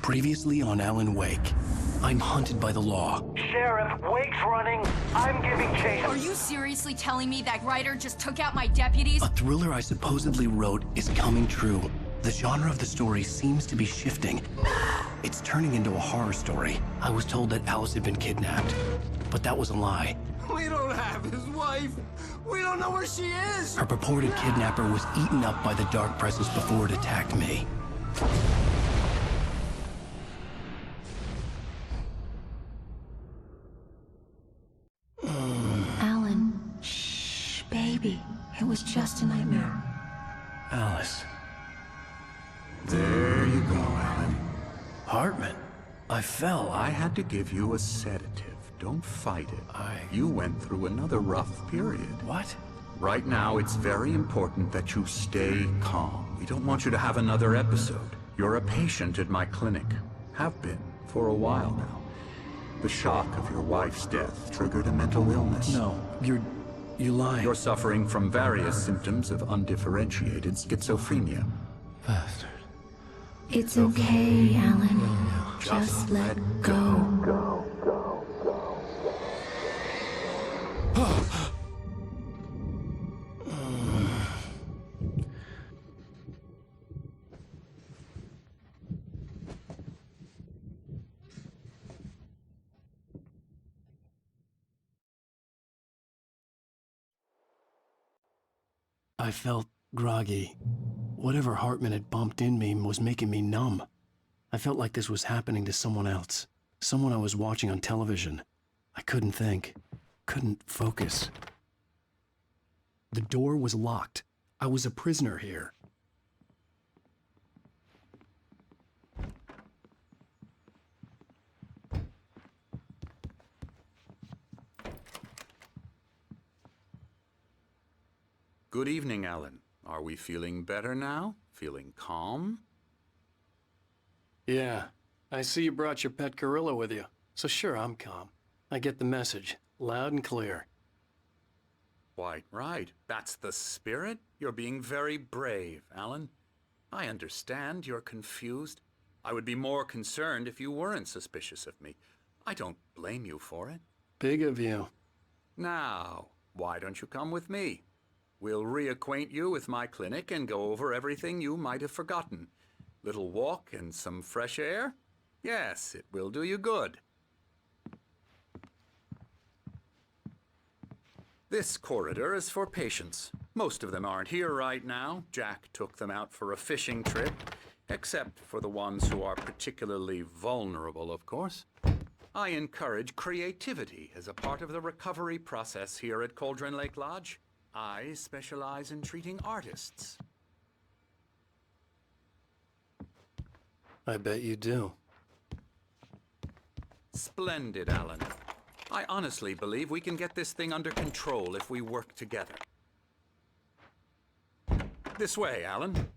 Previously on Alan Wake. I'm hunted by the law. Sheriff, Wake's running. I'm giving chase. Are you seriously telling me that writer just took out my deputies? A thriller I supposedly wrote is coming true. The genre of the story seems to be shifting. It's turning into a horror story. I was told that Alice had been kidnapped, but that was a lie. We don't have his wife. We don't know where she is. Her purported kidnapper was eaten up by the dark presence before it attacked me. Alan, shh, baby. It was just a nightmare. Alice. There you go, Alan. Hartman. I fell. I had to give you a sedative. Don't fight it. You went through another rough period. What? Right now, it's very important that you stay calm. We don't want you to have another episode. You're a patient at my clinic. Have been for a while now. The shock of your wife's death triggered a mental illness. No, you're lying. You're suffering from various symptoms of undifferentiated schizophrenia. Bastard. It's okay, Alan. Just let go. I felt groggy. Whatever Hartman had bumped in me was making me numb. I felt like this was happening to someone else. Someone I was watching on television. I couldn't think. Couldn't focus. The door was locked. I was a prisoner here. Good evening, Alan. Are we feeling better now? Feeling calm? Yeah, I see you brought your pet gorilla with you. So sure, I'm calm. I get the message, loud and clear. Quite right. That's the spirit. You're being very brave, Alan. I understand you're confused. I would be more concerned if you weren't suspicious of me. I don't blame you for it. Big of you. Now, why don't you come with me? We'll reacquaint you with my clinic and go over everything you might have forgotten. Little walk and some fresh air? Yes, it will do you good. This corridor is for patients. Most of them aren't here right now. Jack took them out for a fishing trip, except for the ones who are particularly vulnerable, of course. I encourage creativity as a part of the recovery process here at Cauldron Lake Lodge. I specialize in treating artists. I bet you do. Splendid, Alan. I honestly believe we can get this thing under control if we work together. This way, Alan.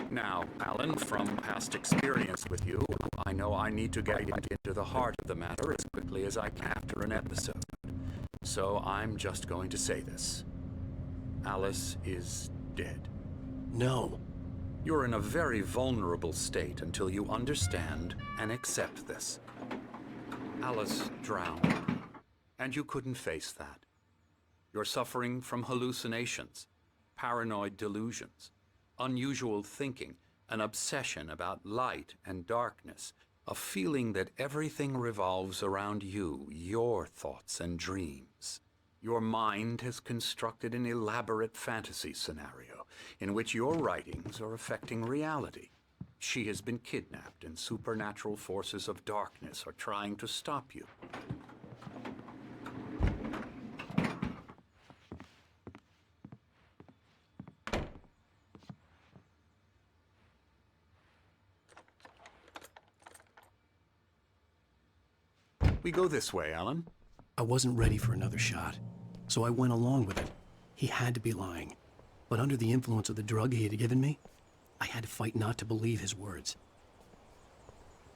Now, Alan, from past experience with you, I know I need to get into the heart of the matter as quickly as I can after an episode. So I'm just going to say this. Alice is dead. No. You're in a very vulnerable state until you understand and accept this. Alice drowned, and you couldn't face that. You're suffering from hallucinations, paranoid delusions, unusual thinking, an obsession about light and darkness, a feeling that everything revolves around you, your thoughts and dreams. Your mind has constructed an elaborate fantasy scenario in which your writings are affecting reality. She has been kidnapped and supernatural forces of darkness are trying to stop you. We go this way, Alan. I wasn't ready for another shot, so I went along with it. He had to be lying. But under the influence of the drug he had given me, I had to fight not to believe his words.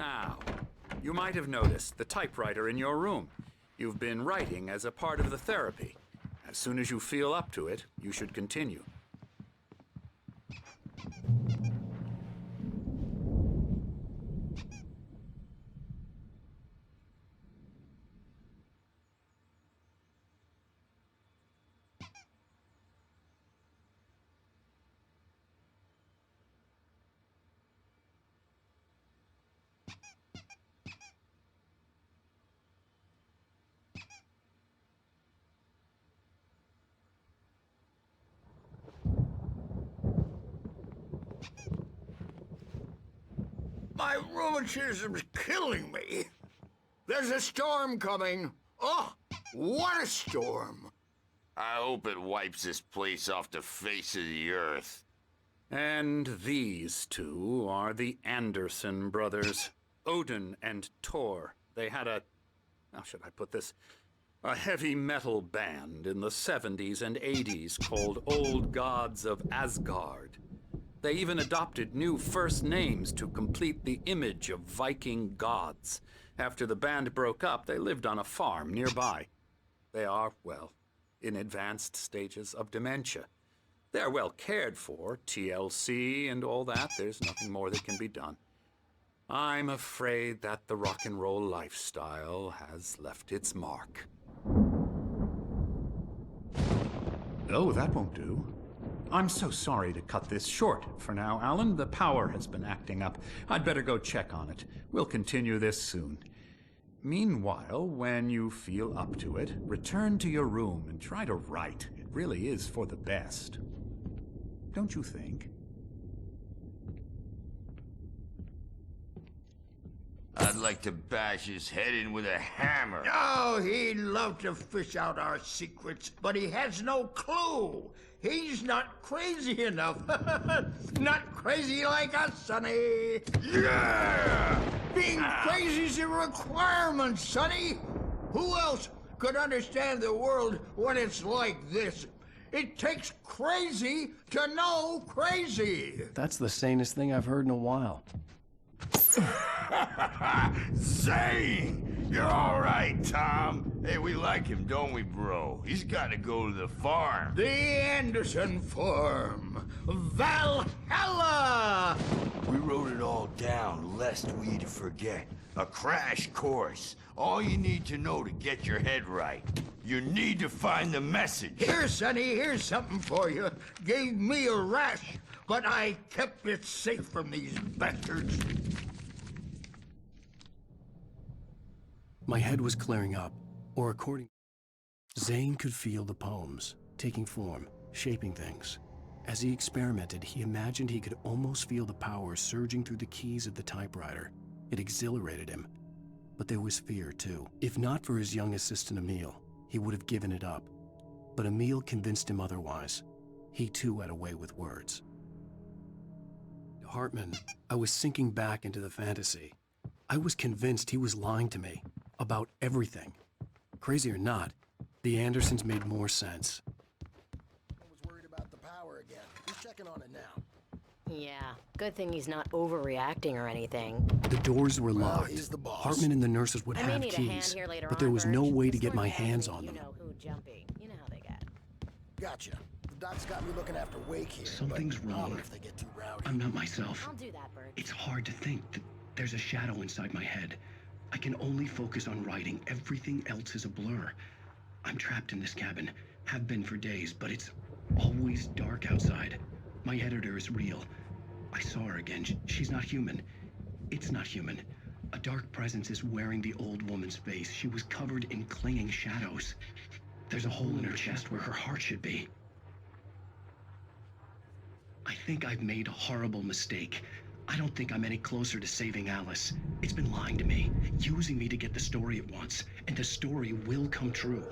Now, you might have noticed the typewriter in your room. You've been writing as a part of the therapy. As soon as you feel up to it, you should continue. My rheumatism's killing me. There's a storm coming. Oh, what a storm. I hope it wipes this place off the face of the earth. And these two are the Anderson brothers, Odin and Tor. They had how should I put this? A heavy metal band in the 70s and 80s called Old Gods of Asgard. They even adopted new first names to complete the image of Viking gods. After the band broke up, they lived on a farm nearby. They are, well, in advanced stages of dementia. They're well cared for, TLC and all that. There's nothing more that can be done. I'm afraid that the rock and roll lifestyle has left its mark. Oh, that won't do. I'm so sorry to cut this short for now, Alan. The power has been acting up. I'd better go check on it. We'll continue this soon. Meanwhile, when you feel up to it, return to your room and try to write. It really is for the best. Don't you think? I'd like to bash his head in with a hammer. Oh, he'd love to fish out our secrets, but he has no clue. He's not crazy enough. Not crazy like us, Sonny. Yeah! Being crazy's a requirement, Sonny. Who else could understand the world when it's like this? It takes crazy to know crazy. That's the sanest thing I've heard in a while. Zane! You're all right, Tom. Hey, we like him, don't we, bro? He's got to go to the farm. The Anderson Farm. Valhalla! We wrote it all down, lest we'd forget. A crash course. All you need to know to get your head right. You need to find the message. Here, Sonny, here's something for you. Gave me a rash, but I kept it safe from these bastards. My head was clearing up, or according... Zane could feel the poems, taking form, shaping things. As he experimented, he imagined he could almost feel the power surging through the keys of the typewriter. It exhilarated him. But there was fear, too. If not for his young assistant Emil, he would have given it up. But Emil convinced him otherwise. He too had a way with words. Hartman, I was sinking back into the fantasy. I was convinced he was lying to me. About everything. Crazy or not, the Andersons made more sense. I was worried about the power again. Who's checking on it now? Yeah, good thing he's not overreacting or anything. The doors were Well, locked. he's the boss. Hartman and the nurses would I may have need a hand keys, here later but on, there was no Birch. way to This get my one's hands happening, on them. You know who jumpy. You know how they get. Gotcha. The doc's got me looking after Wake here. Something's but wrong. I'll if they get too rowdy. I'm not myself. I'll do that, Birch. It's hard to think that there's a shadow inside my head. I can only focus on writing. Everything else is a blur. I'm trapped in this cabin. Have been for days, but it's always dark outside. My editor is real. I saw her again. She's not human. It's not human. A dark presence is wearing the old woman's face. She was covered in clinging shadows. There's a hole in her chest where her heart should be. I think I've made a horrible mistake. I don't think I'm any closer to saving Alice. It's been lying to me, using me to get the story it wants, and the story will come true.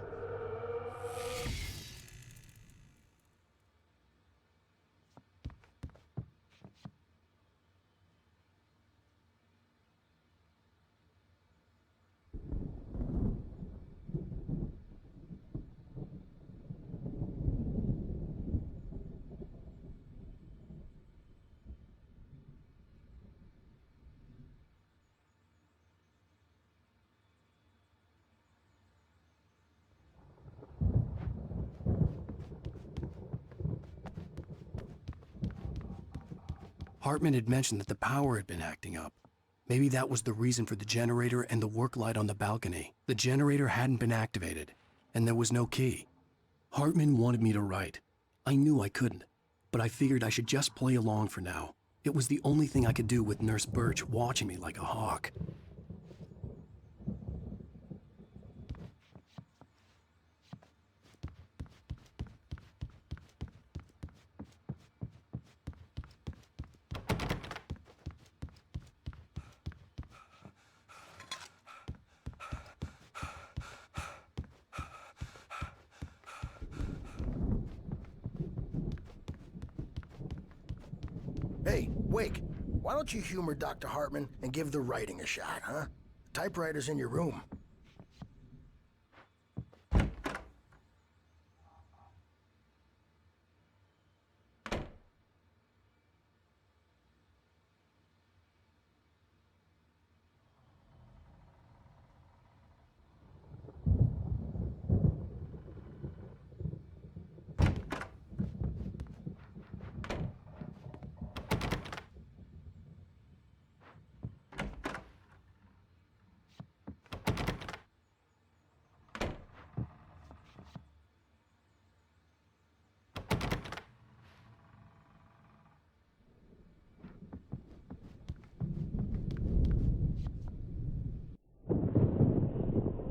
Hartman had mentioned that the power had been acting up. Maybe that was the reason for the generator and the work light on the balcony. The generator hadn't been activated, and there was no key. Hartman wanted me to write. I knew I couldn't, but I figured I should just play along for now. It was the only thing I could do with Nurse Birch watching me like a hawk. Hey, Wake, why don't you humor Dr. Hartman and give the writing a shot, huh? Typewriter's in your room.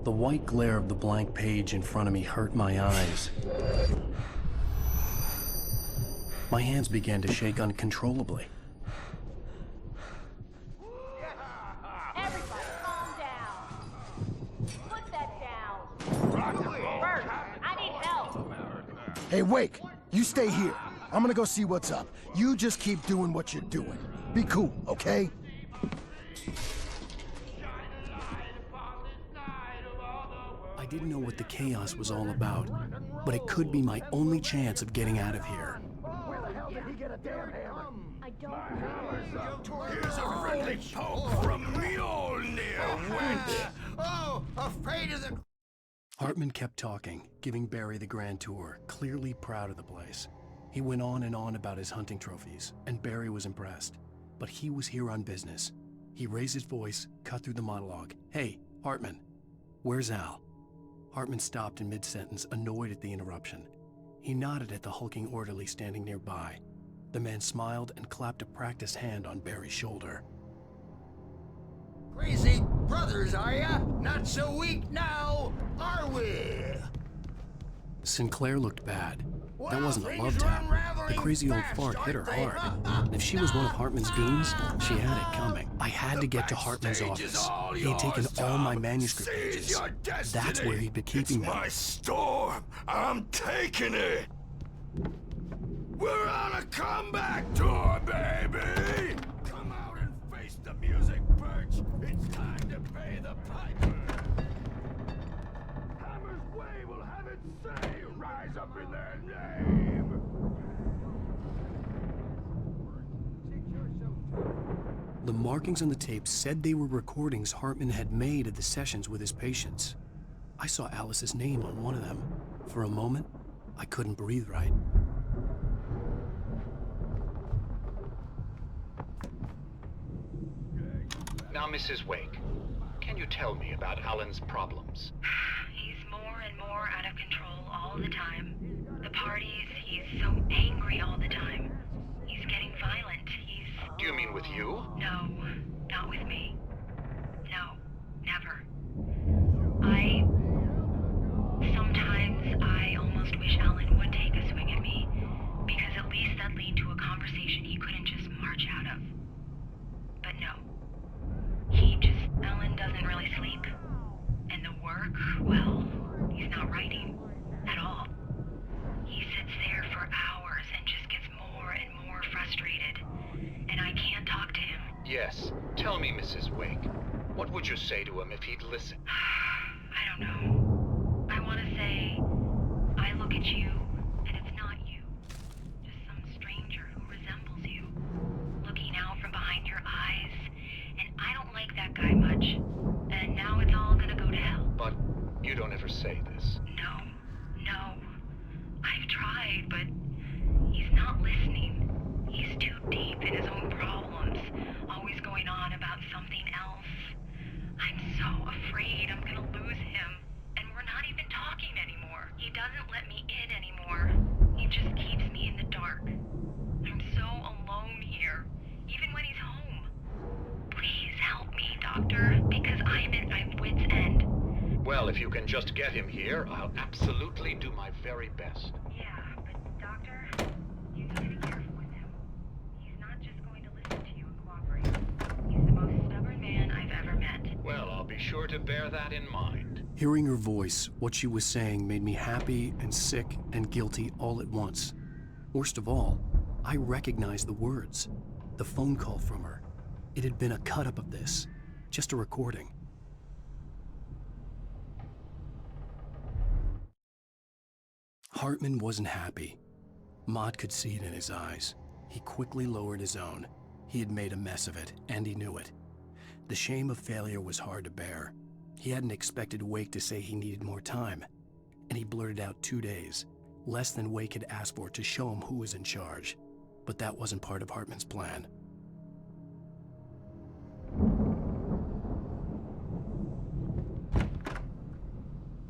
The white glare of the blank page in front of me hurt my eyes. My hands began to shake uncontrollably. Everybody, calm down. Put that down. Bert, I need help. Hey, Wake, you stay here. I'm gonna go see what's up. You just keep doing what you're doing. Be cool, okay? I didn't know what the chaos was all about, but it could be my only chance of getting out of here. Where the hell did he get a damn hammer? I don't know. Here's a friendly poke from Mjolnir, wench! Oh, afraid of the... Hartman kept talking, giving Barry the grand tour, clearly proud of the place. He went on and on about his hunting trophies, and Barry was impressed. But he was here on business. He raised his voice, cut through the monologue. Hey, Hartman, where's Al? Hartman stopped in mid-sentence, annoyed at the interruption. He nodded at the hulking orderly standing nearby. The man smiled and clapped a practiced hand on Barry's shoulder. Crazy brothers, are ya? Not so weak now, are we? Sinclair looked bad. That Well, wasn't a things love are tap. The unraveling crazy old fast, fart hit her aren't they? hard. And if she was one of Hartman's goons, she had it coming. I had to get to Hartman's Backstage is office. all He had taken yours, all my Tom. manuscript Seize pages. your destiny. That's where he'd been keeping It's them. my storm. I'm taking it. We're on a comeback tour, baby. Come out and face the music, Birch. It's time to pay the piper. Hammer's Way will have its say. Rise up in their name. The markings on the tape said they were recordings Hartman had made of the sessions with his patients. I saw Alice's name on one of them. For a moment, I couldn't breathe right. Now, Mrs. Wake, can you tell me about Alan's problems? He's more and more out of control all the time. The parties, he's so angry all the time. He's getting violent. Do you mean with you? No, not with me. No, never. Sometimes I almost wish Alan would take a swing at me, because at least that'd lead to a conversation he couldn't just march out of. But no. Alan doesn't really sleep. And the work, well, he's not writing at all. He sits there for hours and just gets more and more frustrated. And I can't talk to him. Yes. Tell me, Mrs. Wake. What would you say to him if he'd listen? I don't know. I want to say, I look at you, and it's not you. Just some stranger who resembles you. Looking out from behind your eyes. And I don't like that guy much. And now it's all gonna go to hell. But you don't ever say this. No. I've tried, but he's not listening. He's too deep in his own problems, always going on about something else. I'm so afraid I'm gonna lose him, and we're not even talking anymore. He doesn't let me in anymore. He just keeps me in the dark. I'm so alone here, even when he's home. Please help me, Doctor, because I'm at my wit's end. Well, if you can just get him here, I'll absolutely do my very best. Yeah, but Doctor, you need to be careful with him. He's not just going to listen to you and cooperate. He's the most stubborn man I've ever met. Well, I'll be sure to bear that in mind. Hearing her voice, what she was saying made me happy and sick and guilty all at once. Worst of all, I recognized the words. The phone call from her. It had been a cut-up of this. Just a recording. Hartman wasn't happy. Maude could see it in his eyes. He quickly lowered his own. He had made a mess of it, and he knew it. The shame of failure was hard to bear. He hadn't expected Wake to say he needed more time, and he blurted out 2 days, less than Wake had asked for to show him who was in charge. But that wasn't part of Hartman's plan.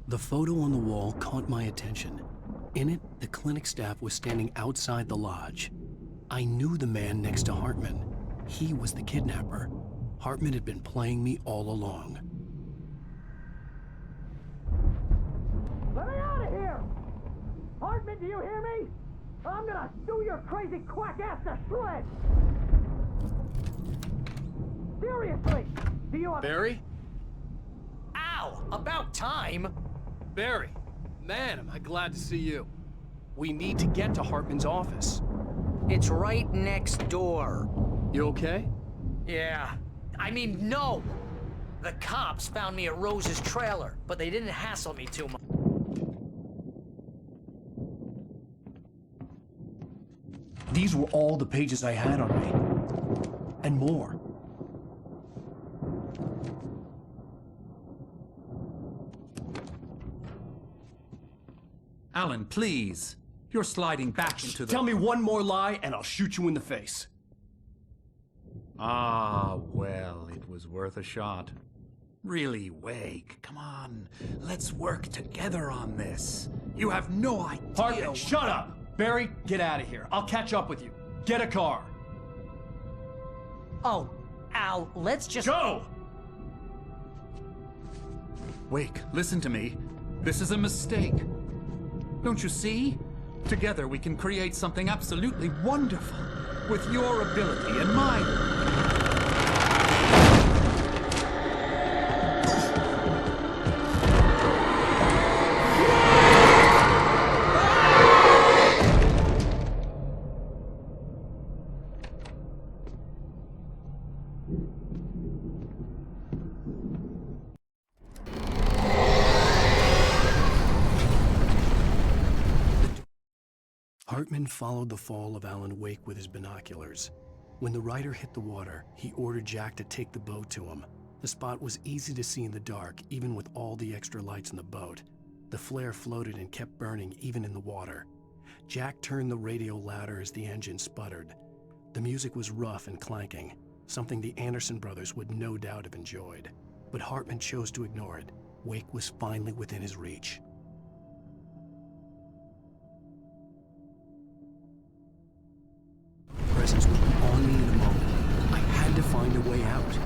The photo on the wall caught my attention. In it, the clinic staff was standing outside the lodge. I knew the man next to Hartman. He was the kidnapper. Hartman had been playing me all along. Let me out of here! Hartman, do you hear me? I'm gonna sue your crazy quack ass to shreds! Seriously! Do you... Barry? Ow! About time! Barry, man, am I glad to see you. We need to get to Hartman's office. It's right next door. You okay? Yeah. I mean, no! The cops found me at Rose's trailer, but they didn't hassle me too much. These were all the pages I had on me. And more. Alan, please. You're sliding back into the... Tell me one more lie and I'll shoot you in the face. Ah, well, it was worth a shot. Really, Wake, come on. Let's work together on this. You have no idea... Hartman, shut up! Barry, get out of here. I'll catch up with you. Get a car. Oh, Al, let's just... Go! Wake, listen to me. This is a mistake. Don't you see? Together we can create something absolutely wonderful. With your ability and mine. Hartman followed the fall of Alan Wake with his binoculars. When the rider hit the water, he ordered Jack to take the boat to him. The spot was easy to see in the dark, even with all the extra lights in the boat. The flare floated and kept burning even in the water. Jack turned the radio louder as the engine sputtered. The music was rough and clanking, something the Anderson brothers would no doubt have enjoyed. But Hartman chose to ignore it. Wake was finally within his reach. Presence would be on me in a moment. I had to find a way out.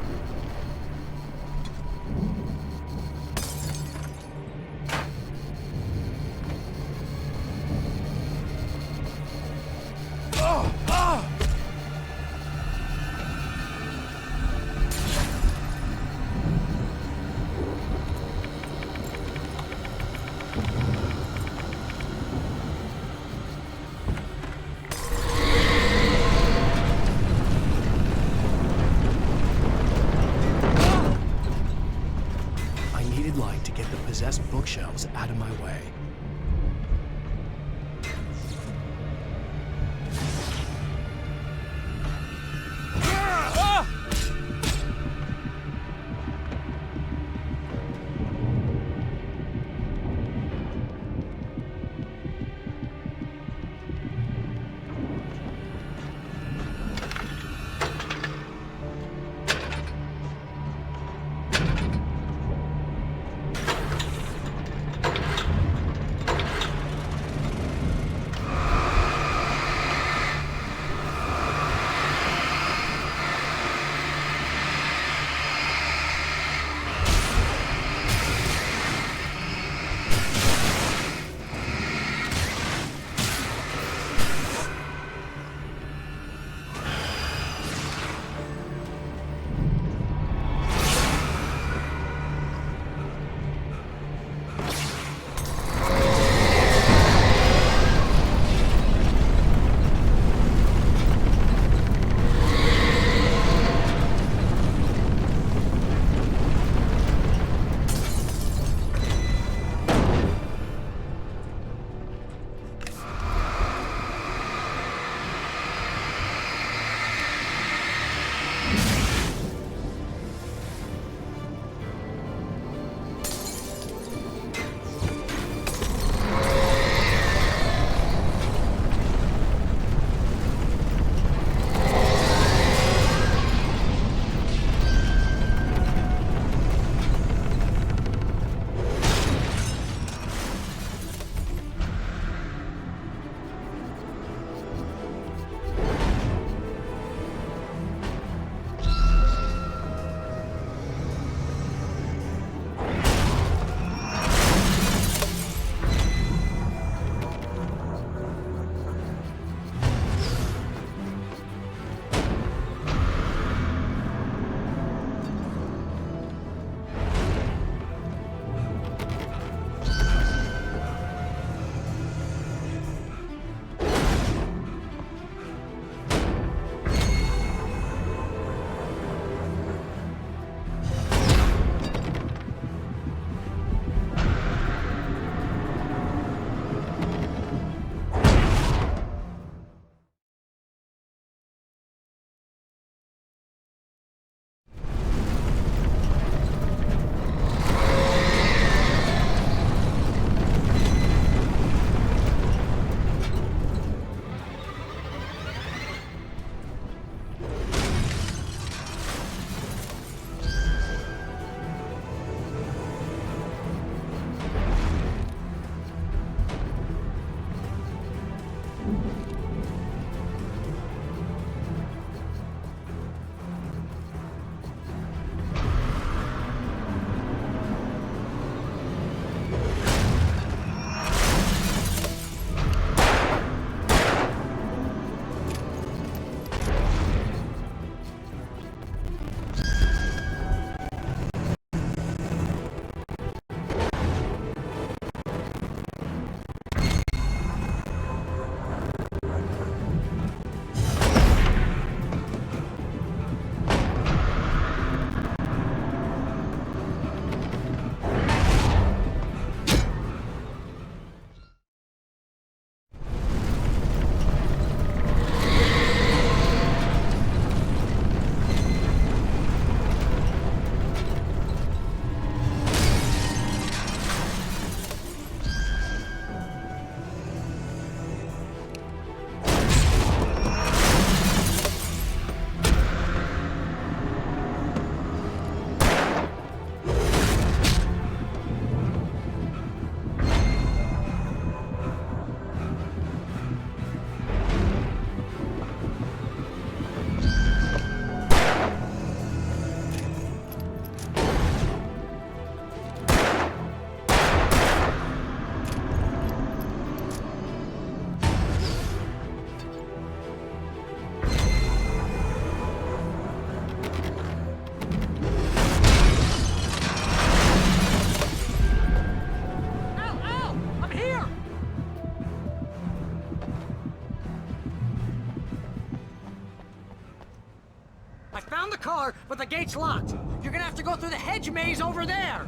found the car, but the gate's locked. You're gonna have to go through the hedge maze over there.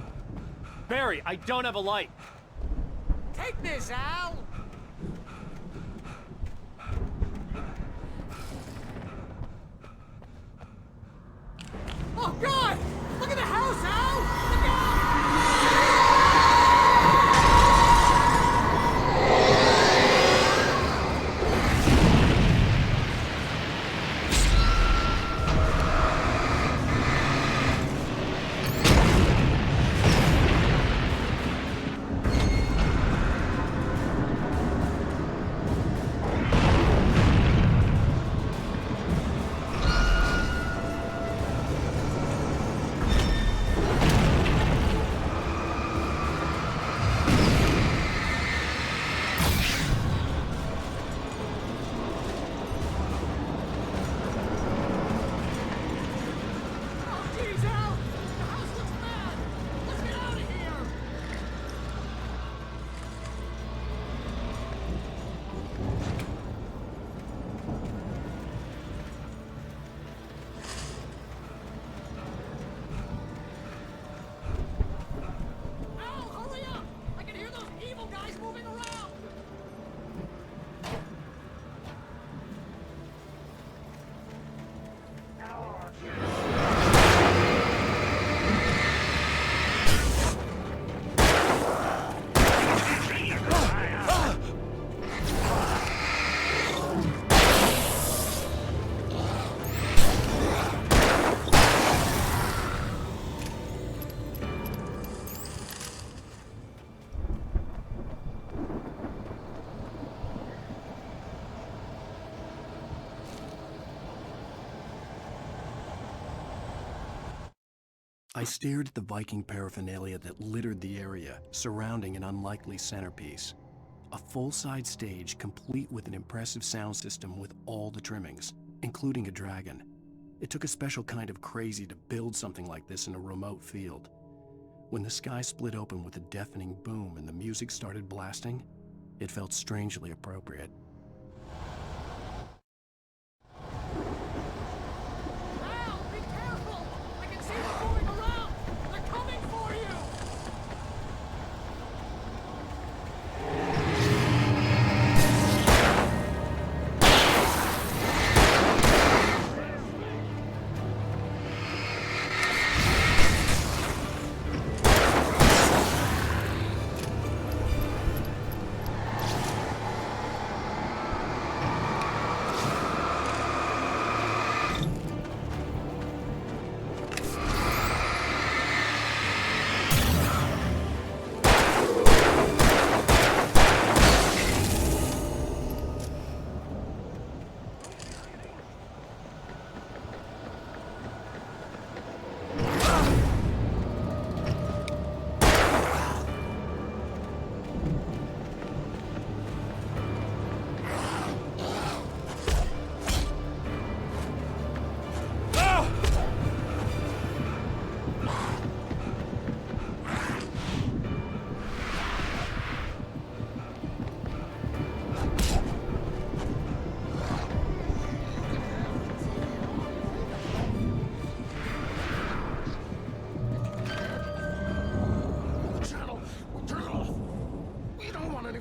Barry, I don't have a light. Take this, Al. Oh, God! Look at the house, Al! Look out! I stared at the Viking paraphernalia that littered the area, surrounding an unlikely centerpiece. A full-size stage complete with an impressive sound system with all the trimmings, including a dragon. It took a special kind of crazy to build something like this in a remote field. When the sky split open with a deafening boom and the music started blasting, it felt strangely appropriate.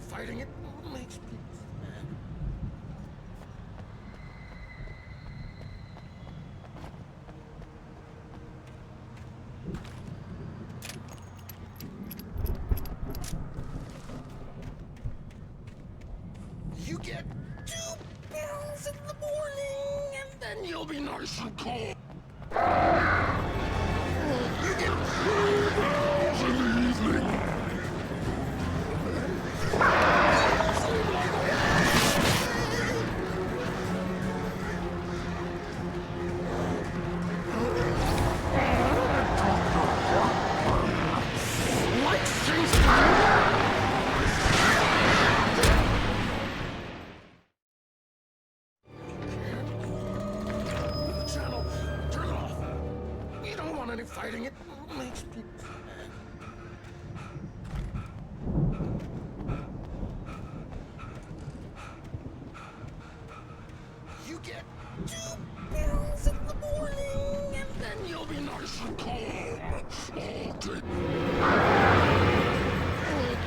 Fighting it makes people mad. You get 2 pills in the morning, and then you'll be nice and cool. You get 2 pills in the evening. Fighting it makes people mad. You get 2 pills in the morning. then you'll be nice and calm all day.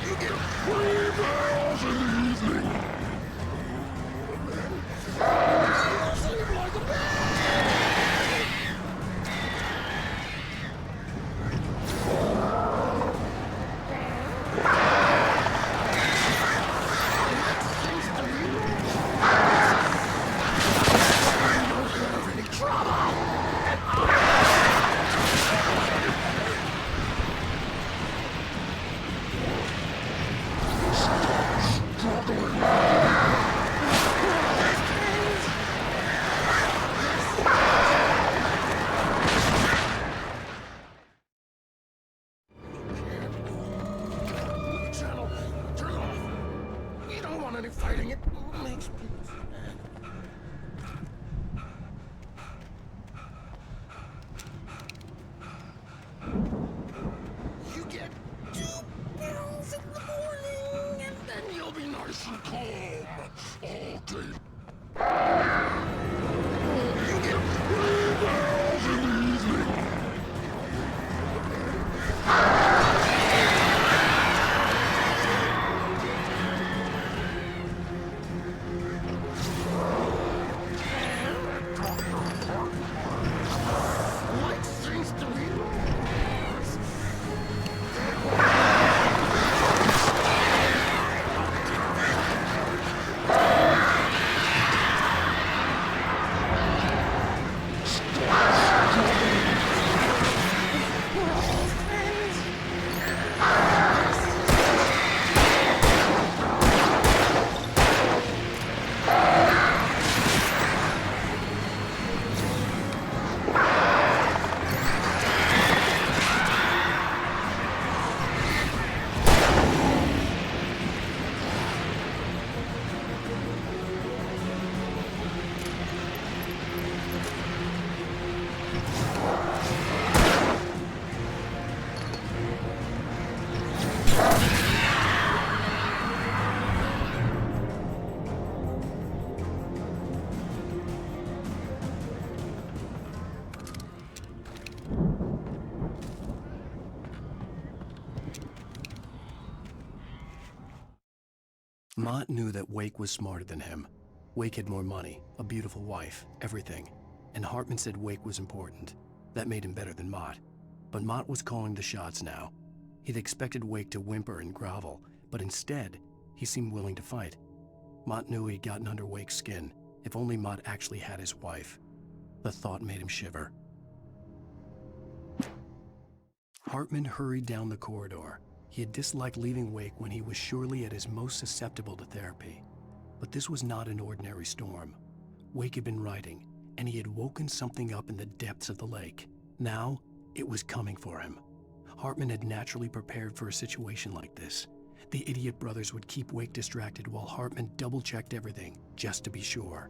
You get free barrels in the evening. You sleep like a baby. Channel, turn off. We don't want any fighting. It makes people sad. You get 2 pills in the morning, and then you'll be nice and calm all day. You get 3 pills in the evening. Like seems to be yours. Mott knew that Wake was smarter than him. Wake had more money, a beautiful wife, everything. And Hartman said Wake was important. That made him better than Mott. But Mott was calling the shots now. He'd expected Wake to whimper and grovel, but instead, he seemed willing to fight. Mott knew he'd gotten under Wake's skin. If only Mott actually had his wife. The thought made him shiver. Hartman hurried down the corridor. He had disliked leaving Wake when he was surely at his most susceptible to therapy. But this was not an ordinary storm. Wake had been writing, and he had woken something up in the depths of the lake. Now, it was coming for him. Hartman had naturally prepared for a situation like this. The idiot brothers would keep Wake distracted while Hartman double-checked everything, just to be sure.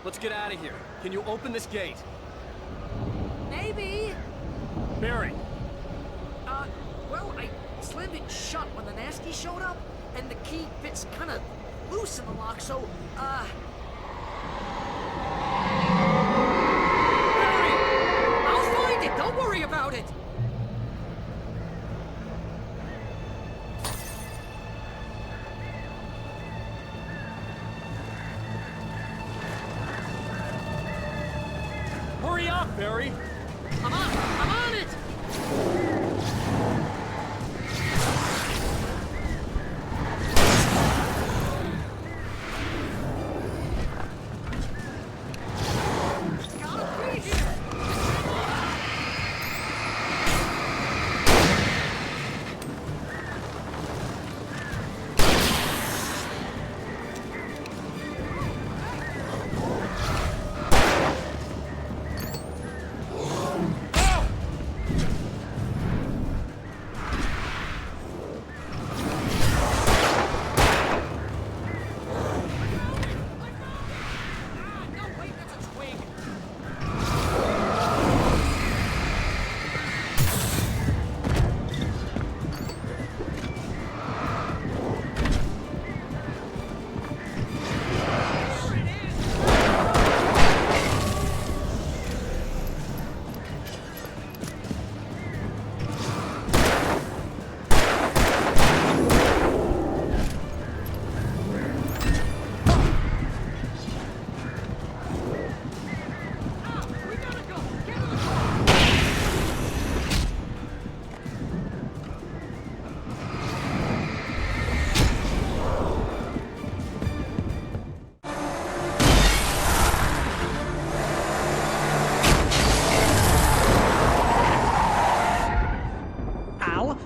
let's get out of here. Can you open this gate? Maybe. Barry! Well, I slammed it shut when the Nasty showed up, and the key fits kind of loose in the lock, so, Barry! I'll find it! Don't worry about it! Hurry up, Barry! I'm on it! Gotta be here!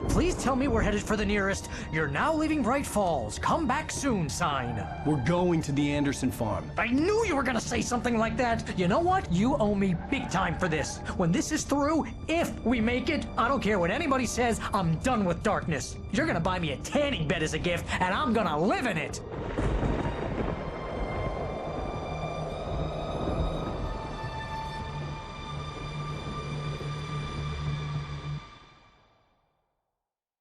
Please tell me we're headed for the nearest "You're now leaving Bright Falls. Come back soon" sign. We're going to the Anderson farm. I knew you were gonna say something like that. You know what? You owe me big time for this. When this is through, if we make it, I don't care what anybody says, I'm done with darkness. You're gonna buy me a tanning bed as a gift, and I'm gonna live in it.